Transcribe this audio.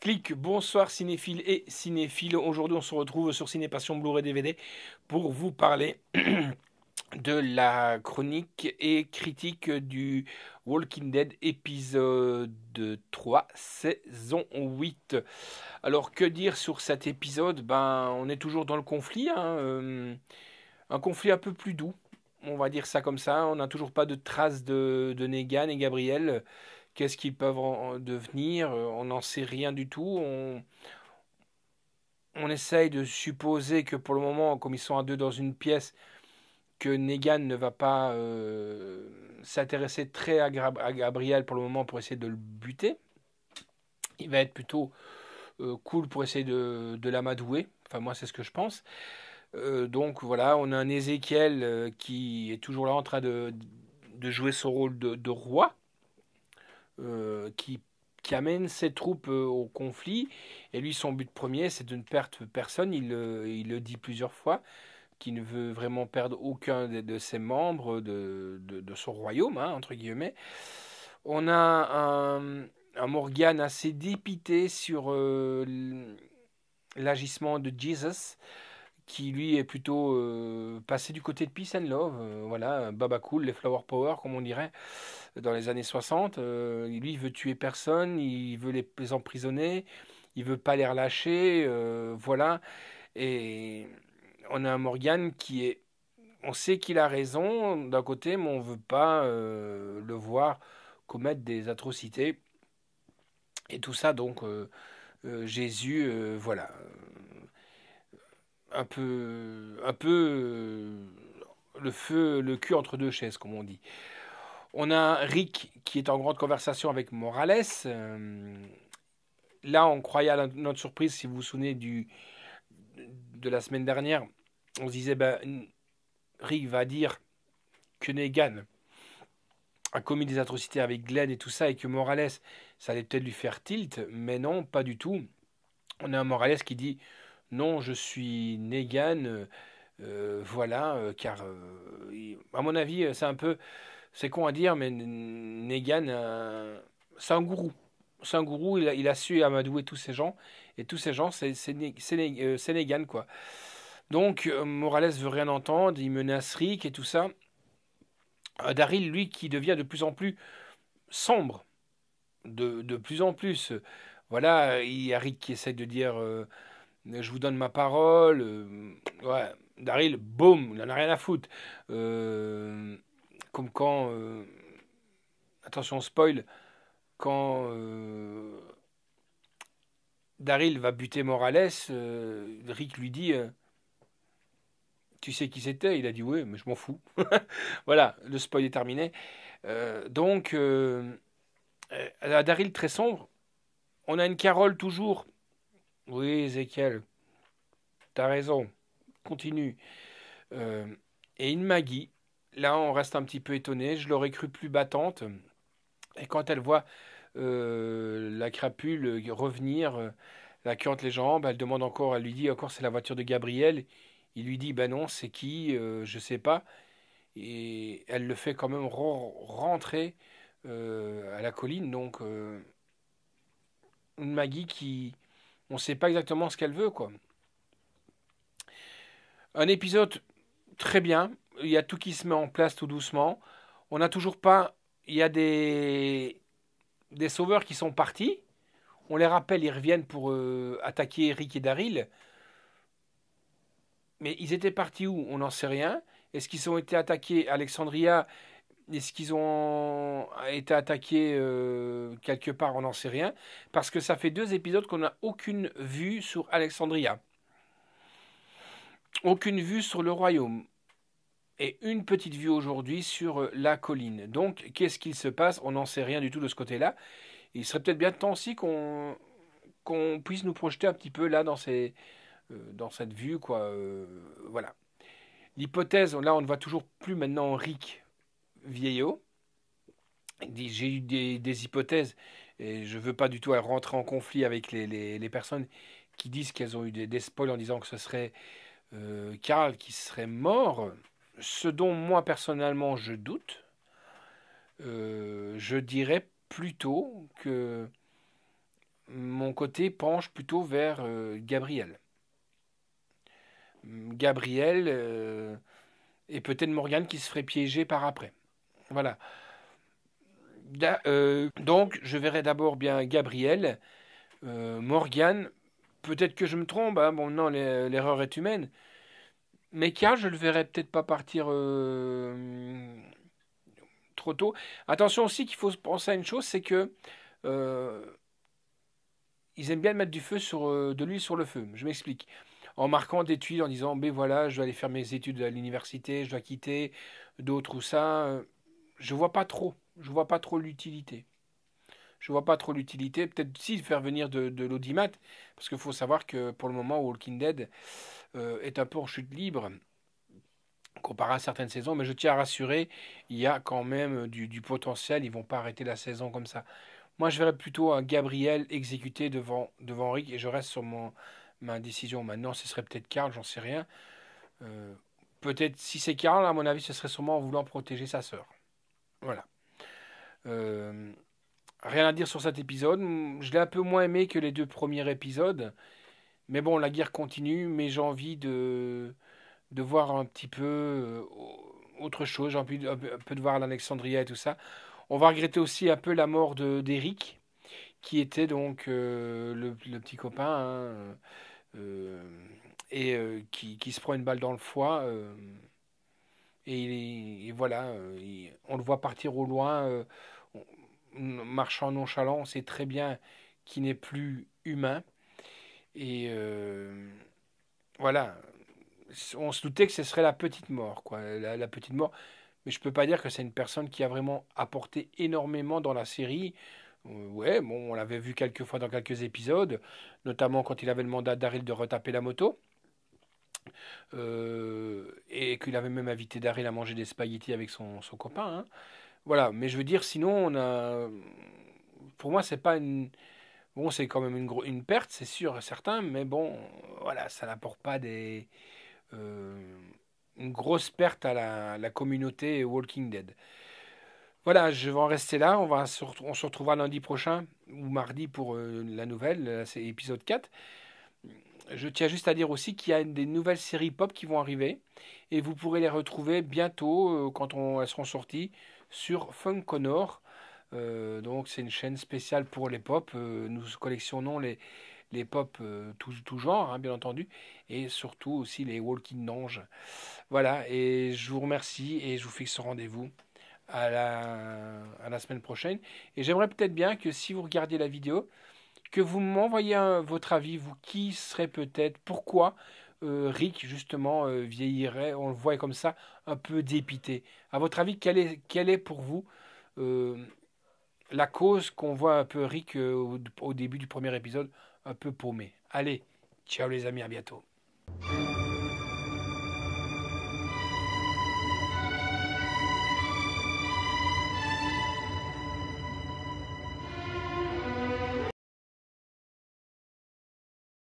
Clic, bonsoir cinéphiles et cinéphiles. Aujourd'hui, on se retrouve sur Ciné Passion Blu-ray DVD pour vous parler de la chronique et critique du Walking Dead épisode 3, saison 8. Alors, que dire sur cet épisode? Ben, on est toujours dans le conflit, hein, un conflit un peu plus doux. On va dire ça comme ça. On n'a toujours pas de traces de Negan et Gabriel. Qu'est-ce qu'ils peuvent en devenir? On n'en sait rien du tout. On essaye de supposer que pour le moment, comme ils sont à deux dans une pièce, que Negan ne va pas s'intéresser très à Gabriel pour le moment pour essayer de le buter. Il va être plutôt cool pour essayer de l'amadouer. Enfin, moi, c'est ce que je pense. Donc voilà, on a un Ézéchiel qui est toujours là en train de jouer son rôle de roi, qui amène ses troupes au conflit. Et lui, son but premier, c'est de ne perdre personne. Il le dit plusieurs fois, qu'il ne veut vraiment perdre aucun de ses membres de son royaume, hein, entre guillemets. On a un Morgan assez dépité sur l'agissement de Jesus, qui lui est plutôt passé du côté de Peace and Love, voilà, Baba Cool, les Flower Power, comme on dirait, dans les années 60. Lui, il veut tuer personne, il veut les emprisonner, il veut pas les relâcher, voilà. Et on a un Morgan qui est, on sait qu'il a raison d'un côté, mais on veut pas le voir commettre des atrocités. Et tout ça, donc, Jésus, voilà, un peu le feu, le cul entre deux chaises, comme on dit. On a Rick qui est en grande conversation avec Morales. Là, on croyait à notre surprise, si vous vous souvenez de la semaine dernière, on se disait, ben, Rick va dire que Negan a commis des atrocités avec Glenn et tout ça, et que Morales, ça allait peut-être lui faire tilt, mais non, pas du tout. On a un Morales qui dit, non, je suis Negan, voilà, car, à mon avis, c'est un peu, c'est con à dire, mais Negan, c'est un gourou. C'est un gourou, il a su amadouer tous ces gens, et tous ces gens, c'est Negan, quoi. Donc, Morales veut rien entendre, il menace Rick et tout ça. Daryl, lui, qui devient de plus en plus sombre, de plus en plus. Voilà, il y a Rick qui essaie de dire je vous donne ma parole. Ouais, Daryl, boum, il n'en a rien à foutre. Comme quand, attention spoil, quand Daryl va buter Morales, Rick lui dit tu sais qui c'était? Il a dit oui, mais je m'en fous. Voilà, le spoil est terminé. Donc, Daryl très sombre. On a une Carole toujours. Oui, Ezekiel, t'as raison. Continue. Euh, et une Maggie. Là, on reste un petit peu étonné. Je l'aurais cru plus battante. Et quand elle voit la crapule revenir, la queue entre les jambes, elle demande encore, elle lui dit encore c'est la voiture de Gabriel. Il lui dit ben non, c'est qui? Je sais pas. Et elle le fait quand même rentrer à la colline. Donc une Maggie qui, on sait pas exactement ce qu'elle veut, quoi. Un épisode très bien. Il y a tout qui se met en place tout doucement. On n'a toujours pas. Il y a des sauveurs qui sont partis. On les rappelle, ils reviennent pour attaquer Rick et Daryl. Mais ils étaient partis où? On n'en sait rien. Est-ce qu'ils ont été attaqués à Alexandria? Est-ce qu'ils ont été attaqués quelque part? On n'en sait rien. Parce que ça fait 2 épisodes qu'on n'a aucune vue sur Alexandria. Aucune vue sur le royaume. Et une petite vue aujourd'hui sur la colline. Donc, qu'est-ce qu'il se passe? On n'en sait rien du tout de ce côté-là. Il serait peut-être bien de temps aussi qu'on puisse nous projeter un petit peu là dans cette vue, quoi. Voilà. L'hypothèse, là, on ne voit toujours plus maintenant Rick vieillot. Il dit, j'ai eu des hypothèses et je ne veux pas du tout rentrer en conflit avec les personnes qui disent qu'elles ont eu des spoils en disant que ce serait Karl qui serait mort. Ce dont moi personnellement je doute, je dirais plutôt que mon côté penche plutôt vers Gabriel. Gabriel et peut-être Morgane qui se ferait piéger par après. Voilà. Donc, je verrai d'abord bien Gabriel, Morgane. Peut-être que je me trompe, hein. Bon, non, l'erreur est humaine. Mais Karl, je le verrai peut-être pas partir trop tôt. Attention aussi qu'il faut penser à une chose, c'est que euh, ils aiment bien mettre du feu sur, de l'huile sur le feu. Je m'explique. En marquant des tuiles, en disant, ben voilà, je dois aller faire mes études à l'université, je dois quitter, d'autres ou ça. Je vois pas trop. Je vois pas trop l'utilité. Je vois pas trop l'utilité. Peut-être si faire venir de l'audimat, parce qu'il faut savoir que pour le moment, Walking Dead est un peu en chute libre comparé à certaines saisons. Mais je tiens à rassurer, il y a quand même du potentiel. Ils vont pas arrêter la saison comme ça. Moi, je verrais plutôt un Gabriel exécuté devant Rick et je reste sur ma décision. Maintenant, ce serait peut-être Karl, j'en sais rien. Euh, Peut-être si c'est Karl, à mon avis, ce serait sûrement en voulant protéger sa sœur. Voilà. Euh, Rien à dire sur cet épisode. Je l'ai un peu moins aimé que les deux premiers épisodes. Mais bon, la guerre continue, mais j'ai envie de voir un petit peu autre chose. J'ai envie un peu de voir l'Alexandria et tout ça. On va regretter aussi un peu la mort d'Eric, qui était donc le petit copain, hein, euh, et qui se prend une balle dans le foie. Et voilà, on le voit partir au loin, marchant nonchalant. On sait très bien qu'il n'est plus humain. Et voilà, on se doutait que ce serait la petite mort, quoi, la petite mort. Mais je peux pas dire que c'est une personne qui a vraiment apporté énormément dans la série. Ouais, bon, on l'avait vu quelques fois dans quelques épisodes, notamment quand il avait le mandat Daryl de retaper la moto, et qu'il avait même invité Daryl à manger des spaghettis avec son copain, hein. Voilà, mais je veux dire, sinon, pour moi, c'est pas une, bon, c'est quand même une perte, c'est sûr, certain, mais bon, voilà, ça n'apporte pas euh, une grosse perte à la communauté Walking Dead. Voilà, je vais en rester là. On se retrouvera lundi prochain ou mardi pour la nouvelle, c'est épisode 4. Je tiens juste à dire aussi qu'il y a des nouvelles séries pop qui vont arriver et vous pourrez les retrouver bientôt quand elles seront sorties sur Funkonor. Donc c'est une chaîne spéciale pour les pop. Nous collectionnons les pop tout genre, hein, bien entendu, et surtout aussi les Walking d'Ange. Voilà, et je vous remercie et je vous fixe rendez-vous à la semaine prochaine. Et j'aimerais peut-être bien que si vous regardez la vidéo, que vous m'envoyez votre avis, vous, qui serait peut-être, pourquoi Rick, justement, vieillirait, on le voit comme ça, un peu dépité. À votre avis, quelle est pour vous euh, la cause qu'on voit un peu Rick au début du premier épisode, un peu paumé? Allez, ciao les amis, à bientôt.